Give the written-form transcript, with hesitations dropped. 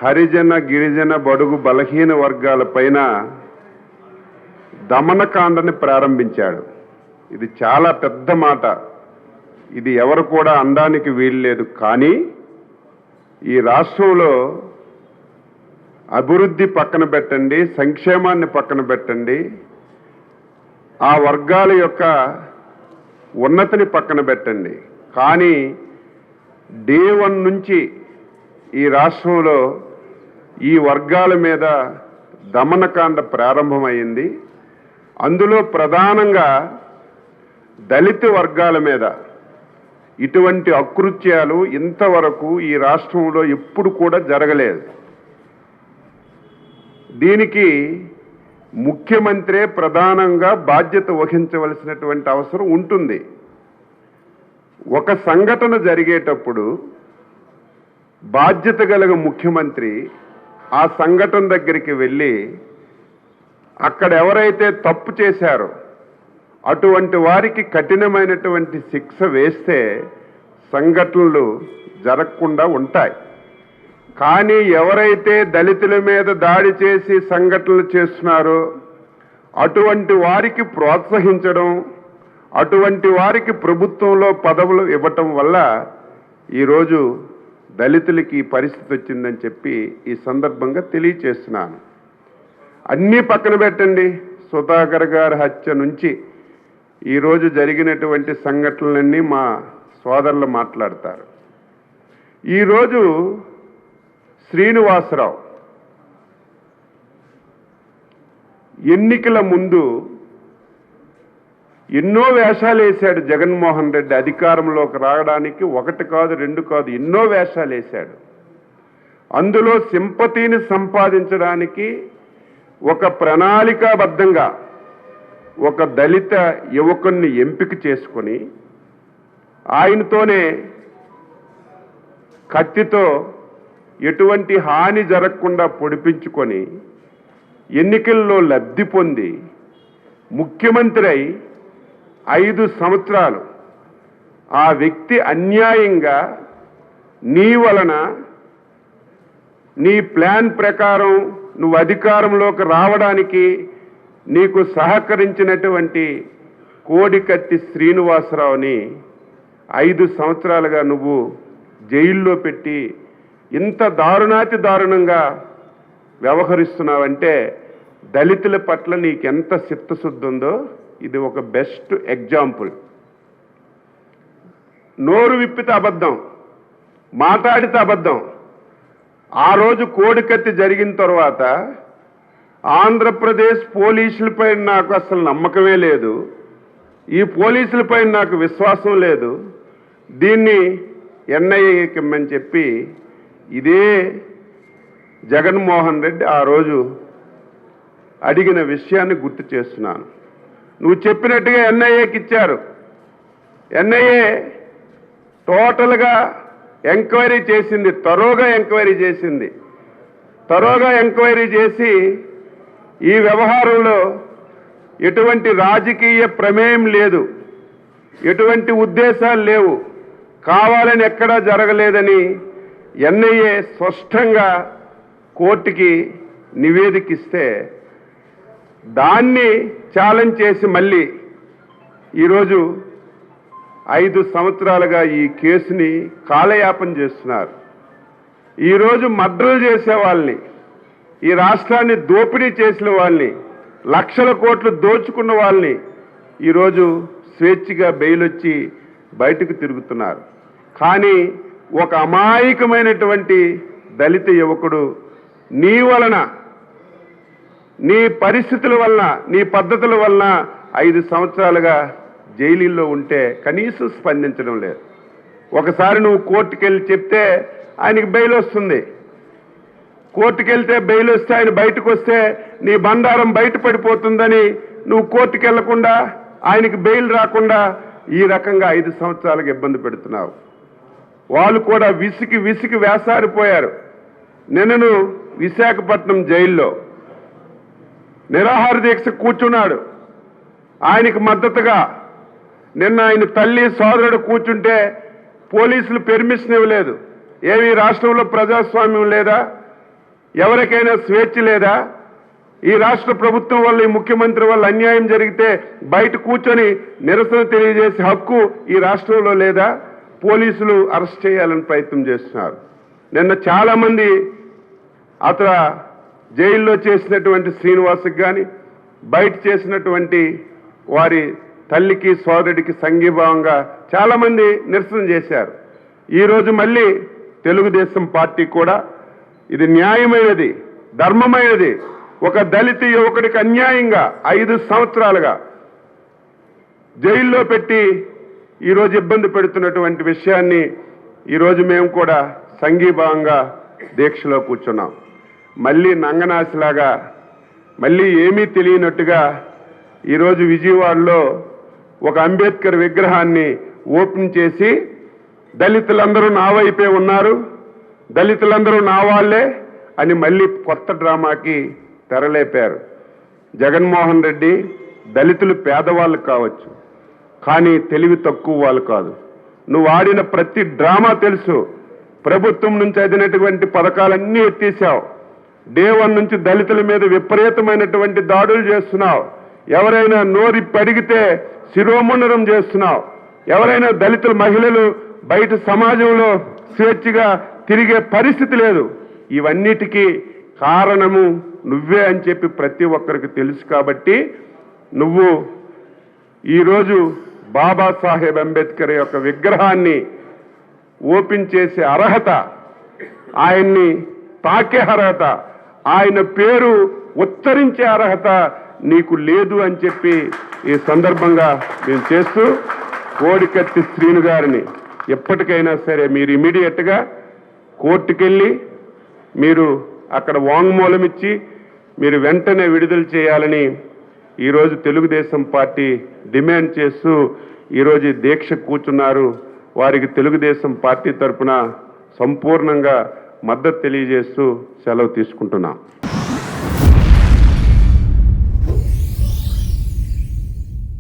హరిజన గిరిజన బడుగు బలహీన వర్గాలపైన దమనకాండని ప్రారంభించాడు. ఇది చాలా పెద్ద మాట. ఇది ఎవరు కూడా అనడానికి వీల్లేదు. కానీ ఈ రాష్ట్రంలో అభివృద్ధి పక్కన పెట్టండి, సంక్షేమాన్ని పక్కన పెట్టండి, ఆ వర్గాల యొక్క ఉన్నతిని పక్కన పెట్టండి, కానీ డే 1 నుంచి ఈ రాష్ట్రంలో ఈ వర్గాల మీద దమనకాండ ప్రారంభమైంది. అందులో ప్రధానంగా దళిత వర్గాల మీద ఇటువంటి అకృత్యాలు ఇంతవరకు ఈ రాష్ట్రంలో ఎప్పుడు కూడా జరగలేదు. దీనికి ముఖ్యమంత్రే ప్రధానంగా బాధ్యత వహించవలసినటువంటి అవసరం ఉంటుంది. ఒక సంఘటన జరిగేటప్పుడు బాధ్యత కలిగిన ముఖ్యమంత్రి ఆ సంఘటన దగ్గరికి వెళ్ళి అక్కడ ఎవరైతే తప్పు చేశారో అటువంటి వారికి కఠినమైనటువంటి శిక్ష వేస్తే సంఘటనలు జరగకుండా ఉంటాయి. కానీ ఎవరైతే దళితుల మీద దాడి చేసి సంఘటనలు చేస్తున్నారో అటువంటి వారికి ప్రోత్సహించడం, అటువంటి వారికి ప్రభుత్వంలో పదవులు ఇవ్వటం వల్ల ఈరోజు దళితులకి ఈ పరిస్థితి వచ్చిందని చెప్పి ఈ సందర్భంగా తెలియచేస్తున్నాను. అన్నీ పక్కన పెట్టండి. సుధాకర్ గారి హత్య నుంచి ఈరోజు జరిగినటువంటి సంఘటనలన్నీ మా సోదరులు మాట్లాడతారు. ఈరోజు శ్రీనివాసరావు ఎన్నికల ముందు ఎన్నో వేషాలు వేశాడు. జగన్మోహన్ రెడ్డి అధికారంలోకి రావడానికి 1 కాదు 2 కాదు ఎన్నో వేషాలు వేశాడు. అందులో సింపతిని సంపాదించడానికి ఒక ప్రణాళికాబద్ధంగా ఒక దళిత యువకుణ్ణి ఎంపిక చేసుకొని ఆయనతోనే కత్తితో ఎటువంటి హాని జరగకుండా పొడిపించుకొని ఎన్నికల్లో లబ్ధి పొంది ముఖ్యమంత్రి అయి 5 సంవత్సరాలు ఆ వ్యక్తి అన్యాయంగా నీ వలన నీ ప్లాన్ ప్రకారం నువ్వు అధికారంలోకి రావడానికి నీకు సహకరించినటువంటి కోడికత్తి శ్రీనివాసరావుని 5 సంవత్సరాలుగా నువ్వు జైల్లో పెట్టి ఇంత దారుణాతి దారుణంగా వ్యవహరిస్తున్నావంటే దళితుల పట్ల నీకెంత చిత్తశుద్ధి ఉందో ఇది ఒక బెస్ట్ ఎగ్జాంపుల్. నోరు విప్పితే అబద్ధం, మాట్లాడితే అబద్ధం. ఆ రోజు కోడికత్తి జరిగిన తర్వాత ఆంధ్రప్రదేశ్ పోలీసులపై నాకు అసలు నమ్మకమే లేదు, ఈ పోలీసులపై నాకు విశ్వాసం లేదు, దీన్ని ఎన్ఐఏకి ఇమ్మని చెప్పి ఇదే జగన్మోహన్ రెడ్డి ఆ రోజు అడిగిన విషయాన్ని గుర్తు చేస్తున్నాను. నువ్వు చెప్పినట్టుగా ఎన్ఐఏకి ఇచ్చారు. ఎన్ఐఏ టోటల్గా ఎంక్వైరీ చేసింది, తరోగా ఎంక్వైరీ చేసింది. తరోగా ఎంక్వైరీ చేసి ఈ వ్యవహారంలో ఎటువంటి రాజకీయ ప్రమేయం లేదు, ఎటువంటి ఉద్దేశాలు లేవు, కావాలని ఎక్కడా జరగలేదని ఎన్ఐఏ స్పష్టంగా కోర్టుకి నివేదికిస్తే దాన్ని ఛాలెంజ్ చేసి మళ్ళీ ఈరోజు 5 సంవత్సరాలుగా ఈ కేసుని కాలయాపన చేస్తున్నారు. ఈరోజు మర్డర్లు చేసే వాళ్ళని, ఈ రాష్ట్రాన్ని దోపిడీ చేసిన వాళ్ళని, లక్షల కోట్లు దోచుకున్న వాళ్ళని ఈరోజు స్వేచ్ఛగా బెయిల్ వచ్చి బయటకు తిరుగుతున్నారు. కానీ ఒక అమాయకమైనటువంటి దళిత యువకుడు నీ వలన, నీ పరిస్థితుల వలన, నీ పద్ధతుల వలన 5 సంవత్సరాలుగా జైలులో ఉంటే కనీసం స్పందించడం లేదు. ఒకసారి నువ్వు కోర్టుకెళ్ళి చెప్తే ఆయనకి బెయిల్ వస్తుంది. కోర్టుకెళ్తే బెయిల్ వస్తే ఆయన బయటకు వస్తే నీ బండారం బయటపడిపోతుందని నువ్వు కోర్టుకెళ్లకుండా ఆయనకి బెయిల్ రాకుండా ఈ రకంగా 5 సంవత్సరాలకు ఇబ్బంది పెడుతున్నావు. వాళ్ళు కూడా విసికి వేసారిపోయారు. నిన్నను విశాఖపట్నం జైల్లో నిరాహార దీక్ష కూర్చున్నాడు. ఆయనకు మద్దతుగా నిన్న ఆయన తల్లి సోదరుడు కూర్చుంటే పోలీసులు పెర్మిషన్ ఇవ్వలేదు. ఏమి రాష్ట్రంలో ప్రజాస్వామ్యం లేదా? ఎవరికైనా స్వేచ్ఛ లేదా? ఈ రాష్ట్ర ప్రభుత్వం వల్ల, ఈ ముఖ్యమంత్రి వల్ల అన్యాయం జరిగితే బయట కూర్చొని నిరసన తెలియజేసే హక్కు ఈ రాష్ట్రంలో లేదా? పోలీసులు అరెస్ట్ చేయాలని ప్రయత్నం చేస్తున్నారు. నిన్న చాలామంది అతను జైల్లో చేసినటువంటి శ్రీనివాస్కి కానీ, బయట చేసినటువంటి వారి తల్లికి సోదరుడికి సంఘీభావంగా చాలామంది నిరసన చేశారు. ఈరోజు మళ్ళీ తెలుగుదేశం పార్టీ కూడా ఇది న్యాయమైనది, ధర్మమైనది, ఒక దళిత యువకుడికి అన్యాయంగా 5 సంవత్సరాలుగా జైల్లో పెట్టి ఈరోజు ఇబ్బంది పెడుతున్నటువంటి విషయాన్ని ఈరోజు మేము కూడా సంఘీభావంగా దీక్షలో కూర్చున్నాం. మళ్ళీ నంగనాసిలాగా, మళ్ళీ ఏమీ తెలియనట్టుగా ఈరోజు విజయవాడలో ఒక అంబేద్కర్ విగ్రహాన్ని ఓపెన్ చేసి దళితులందరూ నా వైపే ఉన్నారు, దళితులందరూ నా వాళ్ళే అని మళ్ళీ కొత్త డ్రామాకి తెరలేపారు. జగన్మోహన్ రెడ్డి, దళితులు పేదవాళ్ళు కావచ్చు, కానీ తెలివి తక్కువ వాళ్ళు కాదు. నువ్వు ఆడిన ప్రతి డ్రామా తెలుసు. ప్రభుత్వం నుంచి అందినటువంటి పథకాలన్నీ ఎత్తేసావు. డే 1 నుంచి దళితుల మీద విపరీతమైనటువంటి దాడులు చేస్తున్నావు. ఎవరైనా నోరి పడిగితే శిరోముండనం చేస్తున్నావు. ఎవరైనా దళితుల మహిళలు బయట సమాజంలో స్వేచ్ఛగా తిరిగే పరిస్థితి లేదు. ఇవన్నిటికీ కారణము నువ్వే అని చెప్పి ప్రతి ఒక్కరికి తెలుసు. కాబట్టి నువ్వు ఈరోజు బాబాసాహెబ్ అంబేద్కర్ యొక్క విగ్రహాన్ని ఓపెన్ చేసే అర్హత, ఆయన్ని తాకే అర్హత, ఆయన పేరు ఉచ్చరించే అర్హత నీకు లేదు అని చెప్పి ఈ సందర్భంగా మేము చేస్తూ, కోడికత్తి శ్రీను గారిని ఎప్పటికైనా సరే మీరు ఇమీడియట్గా కోర్టుకెళ్ళి మీరు అక్కడ వాంగ్మూలం ఇచ్చి మీరు వెంటనే విడుదల చేయాలని ఈరోజు తెలుగుదేశం పార్టీ డిమాండ్ చేస్తూ ఈరోజు దీక్ష కూర్చున్నారు. వారికి తెలుగుదేశం పార్టీ తరఫున సంపూర్ణంగా మద్దతు తెలియజేస్తూ సెలవు తీసుకుంటున్నాం.